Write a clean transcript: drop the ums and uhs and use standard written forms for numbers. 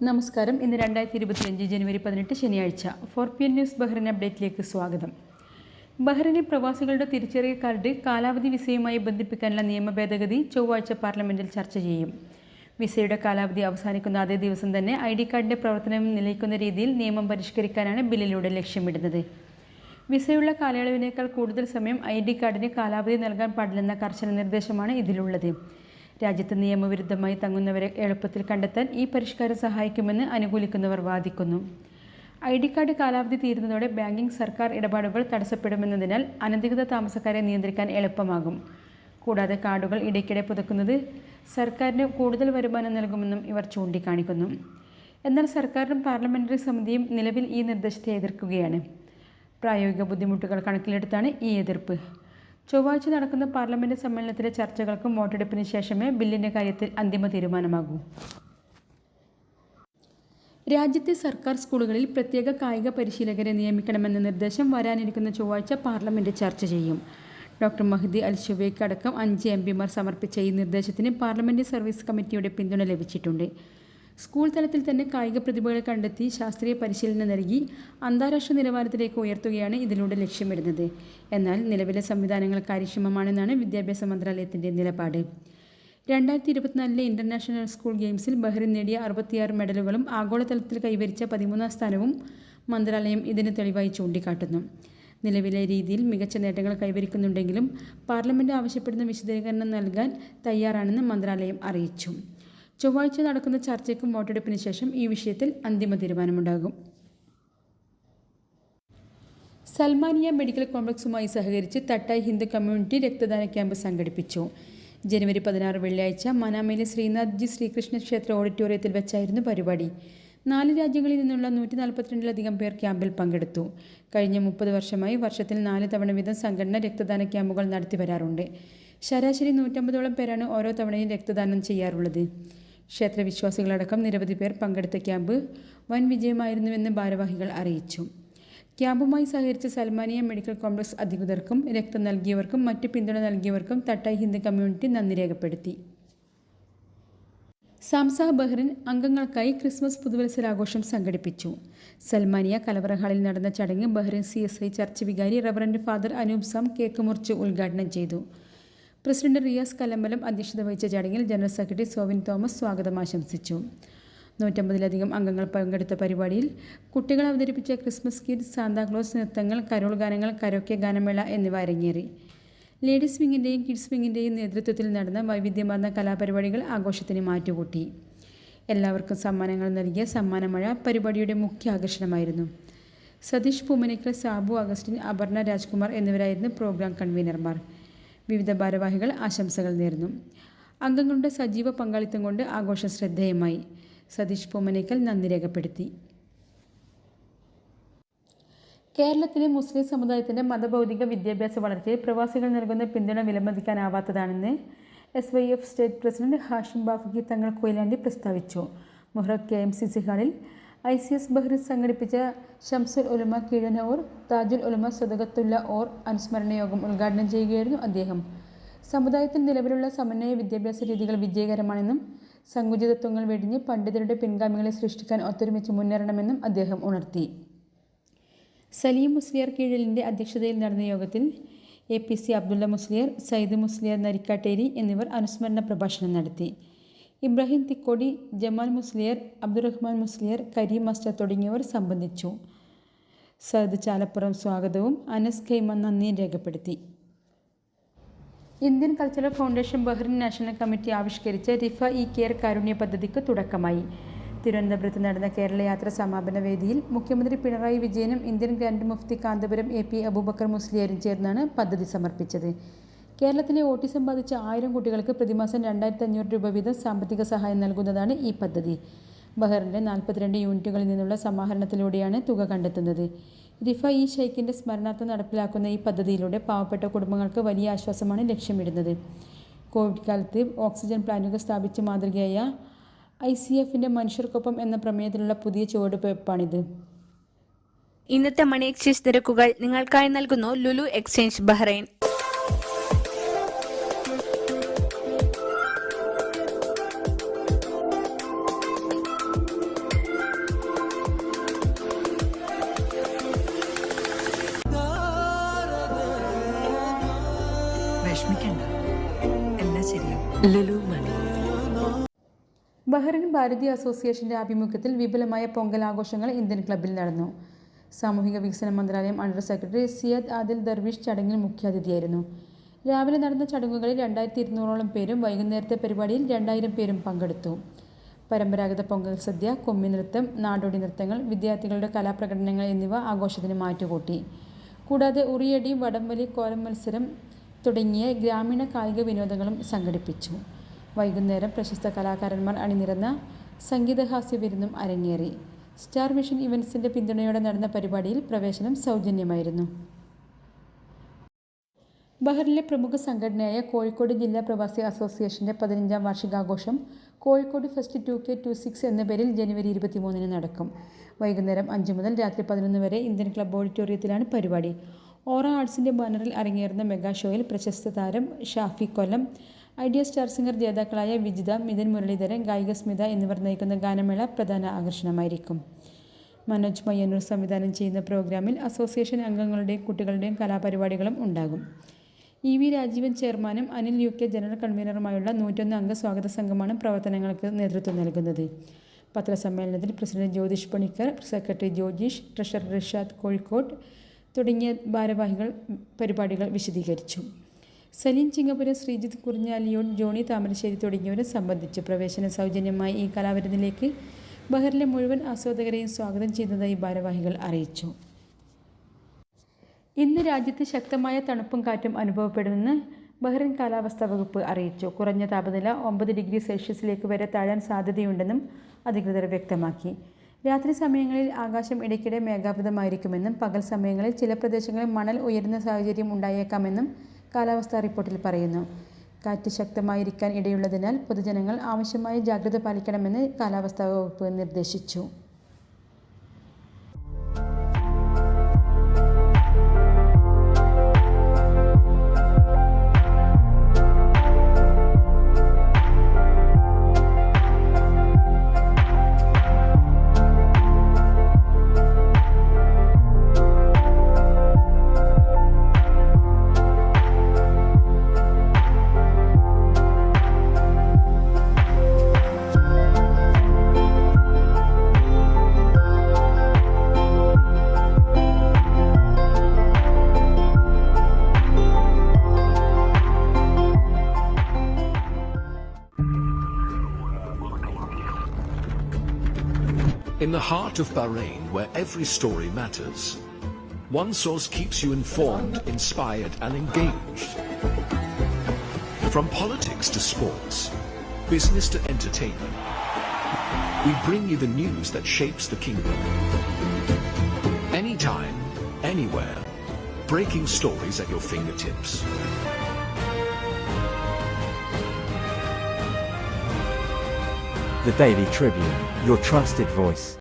നമസ്കാരം. ഇന്ന് 2025 ജനുവരി 18 ശനിയാഴ്ച. 4PM ന്യൂസ് ബഹ്റിൻ അപ്ഡേറ്റിലേക്ക് സ്വാഗതം. ബഹ്റിനിൽ പ്രവാസികളുടെ തിരിച്ചറിയൽ കാർഡ് കാലാവധി വിസയുമായി ബന്ധിപ്പിക്കാനുള്ള നിയമ ഭേദഗതി ചൊവ്വാഴ്ച പാർലമെന്റിൽ ചർച്ച ചെയ്യും. വിസയുടെ കാലാവധി അവസാനിക്കുന്ന അതേ ദിവസം തന്നെ ID കാർഡിന്റെ പ്രവർത്തനം നിലയ്ക്കുന്ന രീതിയിൽ നിയമം പരിഷ്കരിക്കാനാണ് ബില്ലിലൂടെ ലക്ഷ്യമിടുന്നത്. വിസയുള്ള കാലയളവിനേക്കാൾ കൂടുതൽ സമയം ID കാർഡിന് കാലാവധി നൽകാൻ പാടില്ലെന്ന കർശന നിർദ്ദേശമാണ് ഇതിലുള്ളത്. രാജ്യത്ത് നിയമവിരുദ്ധമായി തങ്ങുന്നവരെ എളുപ്പത്തിൽ കണ്ടെത്താൻ ഈ പരിഷ്കാരം സഹായിക്കുമെന്ന് അനുകൂലിക്കുന്നവർ വാദിക്കുന്നു. ID കാർഡ് കാലാവധി തീരുന്നതോടെ ബാങ്കിംഗ് സർക്കാർ ഇടപാടുകൾ തടസ്സപ്പെടുമെന്നതിനാൽ അനധികൃത താമസക്കാരെ നിയന്ത്രിക്കാൻ എളുപ്പമാകും. കൂടാതെ കാർഡുകൾ ഇടയ്ക്കിടെ പുതുക്കുന്നത് സർക്കാരിന് കൂടുതൽ വരുമാനം നൽകുമെന്നും ഇവർ ചൂണ്ടിക്കാണിക്കുന്നു. എന്നാൽ സർക്കാരും പാർലമെന്ററി സമിതിയും നിലവിൽ ഈ നിർദ്ദേശത്തെ എതിർക്കുകയാണ്. പ്രായോഗിക ബുദ്ധിമുട്ടുകൾ കണക്കിലെടുത്താണ് ഈ എതിർപ്പ്. ചൊവ്വാഴ്ച നടക്കുന്ന പാർലമെന്റ് സമ്മേളനത്തിലെ ചർച്ചകൾക്കും വോട്ടെടുപ്പിന് ശേഷമേ ബില്ലിന്റെ കാര്യത്തിൽ അന്തിമ തീരുമാനമാകൂ. രാജ്യത്തെ സർക്കാർ സ്കൂളുകളിൽ പ്രത്യേക കായിക പരിശീലകരെ നിയമിക്കണമെന്ന നിർദ്ദേശം വരാനിരിക്കുന്ന ചൊവ്വാഴ്ച പാർലമെന്റ് ചർച്ച ചെയ്യും. ഡോക്ടർ മഹ്ദി അൽ ഷുവൈക്ക് അടക്കം 5 MPമാർ സമർപ്പിച്ച ഈ നിർദ്ദേശത്തിന് പാർലമെന്റ് സർവീസ് കമ്മിറ്റിയുടെ പിന്തുണ ലഭിച്ചിട്ടുണ്ട്. സ്കൂൾ തലത്തിൽ തന്നെ കായിക പ്രതിഭകളെ കണ്ടെത്തി ശാസ്ത്രീയ പരിശീലനം നൽകി അന്താരാഷ്ട്ര നിലവാരത്തിലേക്ക് ഉയർത്തുകയാണ് ഇതിലൂടെ ലക്ഷ്യമിടുന്നത്. എന്നാൽ നിലവിലെ സംവിധാനങ്ങൾ കാര്യക്ഷമമാണെന്നാണ് വിദ്യാഭ്യാസ മന്ത്രാലയത്തിൻ്റെ നിലപാട്. 2024 ഇന്റർനാഷണൽ സ്കൂൾ ഗെയിംസിൽ ബഹ്റിൻ നേടിയ 66 മെഡലുകളും ആഗോളതലത്തിൽ കൈവരിച്ച 13ാം സ്ഥാനവും മന്ത്രാലയം ഇതിന് തെളിവായി ചൂണ്ടിക്കാട്ടുന്നു. നിലവിലെ രീതിയിൽ മികച്ച നേട്ടങ്ങൾ കൈവരിക്കുന്നുണ്ടെങ്കിലും പാർലമെന്റ് ആവശ്യപ്പെടുന്ന വിശദീകരണം നൽകാൻ തയ്യാറാണെന്ന് മന്ത്രാലയം അറിയിച്ചു. ചൊവ്വാഴ്ച നടക്കുന്ന ചർച്ചയ്ക്കും വോട്ടെടുപ്പിന് ശേഷം ഈ വിഷയത്തിൽ അന്തിമ തീരുമാനമുണ്ടാകും. സൽമാനിയ മെഡിക്കൽ കോംപ്ലക്സുമായി സഹകരിച്ച് തട്ടായ് ഹിന്ദു കമ്മ്യൂണിറ്റി രക്തദാന ക്യാമ്പ് സംഘടിപ്പിച്ചു. ജനുവരി 16 വെള്ളിയാഴ്ച മനാമയിലെ ശ്രീനാഥ്ജി ശ്രീകൃഷ്ണ ക്ഷേത്ര ഓഡിറ്റോറിയത്തിൽ വെച്ചായിരുന്നു പരിപാടി. 4 രാജ്യങ്ങളിൽ നിന്നുള്ള 142ലധികം പേർ ക്യാമ്പിൽ പങ്കെടുത്തു. കഴിഞ്ഞ 30 വർഷമായി വർഷത്തിൽ 4 തവണ വീതം സംഘടന രക്തദാന ക്യാമ്പുകൾ നടത്തി വരാറുണ്ട്. ശരാശരി 150ഓളം പേരാണ് ഓരോ തവണയും രക്തദാനം ചെയ്യാറുള്ളത്. ക്ഷേത്രവിശ്വാസികളടക്കം നിരവധി പേർ പങ്കെടുത്ത ക്യാമ്പ് വൻ വിജയമായിരുന്നുവെന്ന് ഭാരവാഹികൾ അറിയിച്ചു. ക്യാമ്പുമായി സഹകരിച്ച സൽമാനിയ മെഡിക്കൽ കോംപ്ലക്സ് അധികൃതർക്കും രക്തം നൽകിയവർക്കും മറ്റ് പിന്തുണ നൽകിയവർക്കും തട്ടായ് ഹിന്ദു കമ്മ്യൂണിറ്റി നന്ദി രേഖപ്പെടുത്തി. സാംസ ബഹ്റിൻ അംഗങ്ങൾക്കായി ക്രിസ്മസ് പുതുവത്സരാഘോഷം സംഘടിപ്പിച്ചു. സൽമാനിയ കലവറ ഹാളിൽ നടന്ന ചടങ്ങ് ബഹ്റിൻ CSI ചർച്ച് വികാരി reverend father Anoop Sam cake മുറിച്ച് ഉദ്ഘാടനം ചെയ്തു. പ്രസിഡന്റ് റിയാസ് കല്ലമ്പലം അധ്യക്ഷത വഹിച്ച ചടങ്ങിൽ ജനറൽ സെക്രട്ടറി സോവിൻ തോമസ് സ്വാഗതം ആശംസിച്ചു. 150ലധികം അംഗങ്ങൾ പങ്കെടുത്ത പരിപാടിയിൽ കുട്ടികൾ അവതരിപ്പിച്ച ക്രിസ്മസ് കിറ്റ്, സാന്താക്ലോസ് നൃത്തങ്ങൾ, കരോൾ ഗാനങ്ങൾ, കരോക്കെ ഗാനമേള എന്നിവ അരങ്ങേറി. ലേഡീസ് വിങ്ങിൻ്റെയും കിഡ്സ് വിങ്ങിൻ്റെയും നേതൃത്വത്തിൽ നടന്ന വൈവിധ്യമാർന്ന കലാപരിപാടികൾ ആഘോഷത്തിന് മാറ്റുകൂട്ടി. എല്ലാവർക്കും സമ്മാനങ്ങൾ നൽകിയ സമ്മാനമഴ പരിപാടിയുടെ മുഖ്യ ആകർഷണമായിരുന്നു. സതീഷ് പൂമനിക്കൽ, സാബു അഗസ്റ്റിൻ, അപർണ രാജ്കുമാർ എന്നിവരായിരുന്നു പ്രോഗ്രാം കൺവീനർമാർ. വിവിധ ഭാരവാഹികൾ ആശംസകൾ നേർന്നു. അംഗങ്ങളുടെ സജീവ പങ്കാളിത്തം കൊണ്ട് ആഘോഷം ശ്രദ്ധേയമായി. സതീഷ് പൂമനേക്കൽ നന്ദി രേഖപ്പെടുത്തി. കേരളത്തിലെ മുസ്ലിം സമുദായത്തിൻ്റെ മതഭൗതിക വിദ്യാഭ്യാസ വളർച്ചയിൽ പ്രവാസികൾ നൽകുന്ന പിന്തുണ വിലമതിക്കാനാവാത്തതാണെന്ന് SYF state president Hashim Bafaqi Thangal Koyilandy പ്രസ്താവിച്ചു. മുഹ്റഖ് KMCC ഹാളിൽ ICS ബഹ്റിൻ സംഘടിപ്പിച്ച ഷംസുൽ ഉലമ കീഴനൂർ താജുൽ ഉലമ സദഖത്തുല്ല ഓർ അനുസ്മരണ യോഗം ഉദ്ഘാടനം ചെയ്യുകയായിരുന്നു അദ്ദേഹം. സമുദായത്തിൽ നിലവിലുള്ള സമന്വയ വിദ്യാഭ്യാസ രീതികൾ വിജയകരമാണെന്നും സങ്കുചിതത്വങ്ങൾ വെടിഞ്ഞ് പണ്ഡിതരുടെ പിൻഗാമികളെ സൃഷ്ടിക്കാൻ ഒത്തൊരുമിച്ച് മുന്നേറണമെന്നും അദ്ദേഹം ഉണർത്തി. സലീം മുസ്ലിയാർ കീഴലിൻ്റെ അധ്യക്ഷതയിൽ നടന്ന യോഗത്തിൽ APC അബ്ദുള്ള മുസ്ലിയാർ, സയ്യിദ് മുസ്ലിയാർ നരിക്കാട്ടേരി എന്നിവർ അനുസ്മരണ പ്രഭാഷണം നടത്തി. ഇബ്രാഹിം തിക്കോടി, ജമാൽ മുസ്ലിയാർ, അബ്ദുറഹ്മാൻ മുസ്ലിയാർ, കരീം മാസ്റ്റർ തുടങ്ങിയവർ സംബന്ധിച്ചു. സയ്യിദ് ചാലപ്പുറം സ്വാഗതവും അനസ് ഖൈമ നന്ദിയും രേഖപ്പെടുത്തി. Indian cultural foundation Bahrain national committee ആവിഷ്കരിച്ച റിഫ-ഇ-കെയർ കാരുണ്യ പദ്ധതിക്ക് തുടക്കമായി. തിരുവനന്തപുരത്ത് നടന്ന കേരളയാത്ര സമാപന വേദിയിൽ മുഖ്യമന്ത്രി പിണറായി വിജയനും ഇന്ത്യൻ ഗ്രാൻഡ് മുഫ്തി കാന്തപുരം AP അബൂബക്കർ മുസ്ലിയാരും ചേർന്നാണ് പദ്ധതി സമർപ്പിച്ചത്. കേരളത്തിലെ ഓട്ടിസം ബാധിച്ച 1000 കുട്ടികൾക്ക് പ്രതിമാസം 2500 രൂപ വീതം സാമ്പത്തിക സഹായം നൽകുന്നതാണ് ഈ പദ്ധതി. ബഹ്റിൻ്റെ 42 യൂണിറ്റുകളിൽ നിന്നുള്ള സമാഹരണത്തിലൂടെയാണ് തുക കണ്ടെത്തുന്നത്. റിഫ-ഇ ഷെയ്ഖിൻ്റെ സ്മരണാർത്ഥം നടപ്പിലാക്കുന്ന ഈ പദ്ധതിയിലൂടെ പാവപ്പെട്ട കുടുംബങ്ങൾക്ക് വലിയ ആശ്വാസമാണ് ലക്ഷ്യമിടുന്നത്. കോവിഡ് കാലത്ത് ഓക്സിജൻ പ്ലാന്റുകൾ സ്ഥാപിച്ച് മാതൃകയായ ICFൻ്റെ മനുഷ്യർക്കൊപ്പം എന്ന പ്രമേയത്തിലുള്ള പുതിയ ചുവടുവയ്പ്പാണിത്. ഇന്നത്തെ മണി എക്സ്ചേഞ്ച് നിരക്കുകൾ നിങ്ങൾക്കായി നൽകുന്നു ലുലു എക്സ്ചേഞ്ച് ബഹ്റൈൻ. വിഷമിക്കണ്ട, എല്ലാം ശരിയാവും. ലുലു മണി. ബഹ്റിൻ ഭാരതീയ അസോസിയേഷന്റെ ആഭിമുഖ്യത്തിൽ വിപുലമായ പൊങ്കൽ ആഘോഷങ്ങൾ ഇന്ത്യൻ ക്ലബ്ബിൽ നടന്നു. സാമൂഹിക വികസന മന്ത്രാലയം under secretary Ziyad Adil Darwish ചടങ്ങിൽ മുഖ്യാതിഥിയായിരുന്നു. രാവിലെ നടന്ന ചടങ്ങുകളിൽ 2200ഓളം പേരും വൈകുന്നേരത്തെ പരിപാടിയിൽ 2000 പേരും പങ്കെടുത്തു. പരമ്പരാഗത പൊങ്കൽ സദ്യ, കൊമ്മി നൃത്തം, നാടോടി നൃത്തങ്ങൾ, വിദ്യാർത്ഥികളുടെ കലാപ്രകടനങ്ങൾ എന്നിവ ആഘോഷത്തിന് മാറ്റുകൂട്ടി. കൂടാതെ ഉറിയടി, വടംവലി, കോലം മത്സരം തുടങ്ങിയ ഗ്രാമീണ കായിക വിനോദങ്ങളും സംഘടിപ്പിച്ചു. വൈകുന്നേരം പ്രശസ്ത കലാകാരന്മാർ അണിനിരന്ന സംഗീതഹാസ്യ വിരുന്നും അരങ്ങേറി. സ്റ്റാർ വിഷൻ ഇവൻസിന്റെ പിന്തുണയോടെ നടന്ന പരിപാടിയിൽ പ്രവേശനം സൗജന്യമായിരുന്നു. ബഹ്റിനിലെ പ്രമുഖ സംഘടനയായ കോഴിക്കോട് ജില്ലാ പ്രവാസി അസോസിയേഷന്റെ 15ാം വാർഷികാഘോഷം കോഴിക്കോട് ഫെസ്റ്റ് 2K26 എന്ന പേരിൽ ജനുവരി 23 നടക്കും. വൈകുന്നേരം 5 മുതൽ രാത്രി 11 വരെ ഇന്ത്യൻ ക്ലബ്ബ് ഓഡിറ്റോറിയത്തിലാണ് പരിപാടി. ഓറ ആർട്സിന്റെ ബാനറിൽ അരങ്ങേറുന്ന മെഗാ ഷോയിൽ പ്രശസ്ത താരം ഷാഫി കൊല്ലം, ഐഡിയ സ്റ്റാർ സിംഗർ ജേതാക്കളായ വിജിത, മിഥുൻ മുരളീധരൻ, ഗായിക സ്മിത എന്നിവർ നയിക്കുന്ന ഗാനമേള പ്രധാന ആകർഷണമായിരിക്കും. മനോജ് മയ്യന്നൂർ സംവിധാനം ചെയ്യുന്ന പ്രോഗ്രാമിൽ അസോസിയേഷൻ അംഗങ്ങളുടെയും കുട്ടികളുടെയും കലാപരിപാടികളും ഉണ്ടാകും. EV രാജീവൻ ചെയർമാനും അനിൽ UK ജനറൽ കൺവീനറുമായുള്ള 101 അംഗ സ്വാഗത സംഘമാണ് പ്രവർത്തനങ്ങൾക്ക് നേതൃത്വം നൽകുന്നത്. പത്രസമ്മേളനത്തിൽ president Jyothish Panicker, secretary Jojeesh, treasurer Rishad Kozhikode തുടങ്ങിയ ഭാരവാഹികൾ പരിപാടികൾ വിശദീകരിച്ചു. സലീം ചിങ്ങപുരം, ശ്രീജിത്ത് കുറിഞ്ഞാലിയോട്, ജോണി താമരശ്ശേരി തുടങ്ങിയവരെ സംബന്ധിച്ചു. പ്രവേശനം സൗജന്യമായ ഈ കലാവിരുന്നിലേക്ക് ബഹ്റിലെ മുഴുവൻ ആസ്വാദകരെയും സ്വാഗതം ചെയ്യുന്നതായി ഭാരവാഹികൾ അറിയിച്ചു. ഇന്ന് രാജ്യത്ത് ശക്തമായ തണുപ്പും കാറ്റും അനുഭവപ്പെടുമെന്ന് ബഹ്റിൻ കാലാവസ്ഥാ വകുപ്പ് അറിയിച്ചു. കുറഞ്ഞ താപനില 9 ഡിഗ്രി സെൽഷ്യസിലേക്ക് വരെ താഴാൻ സാധ്യതയുണ്ടെന്നും അധികൃതർ വ്യക്തമാക്കി. രാത്രി സമയങ്ങളിൽ ആകാശം ഇടയ്ക്കിടെ മേഘാവൃതമായിരിക്കുമെന്നും പകൽ സമയങ്ങളിൽ ചില പ്രദേശങ്ങളിൽ മണൽ ഉയരുന്ന സാഹചര്യം ഉണ്ടായേക്കാമെന്നും കാലാവസ്ഥാ റിപ്പോർട്ടിൽ പറയുന്നു. കാറ്റ് ശക്തമായിരിക്കാൻ ഇടയുള്ളതിനാൽ പൊതുജനങ്ങൾ ആവശ്യമായ ജാഗ്രത പാലിക്കണമെന്ന് കാലാവസ്ഥാ വകുപ്പ് നിർദ്ദേശിച്ചു. In the heart of Bahrain, where every story matters, one source keeps you informed, inspired, and engaged. From politics to sports, business to entertainment, we bring you the news that shapes the kingdom. Anytime, anywhere, breaking stories at your fingertips. The Daily Tribune, your trusted voice.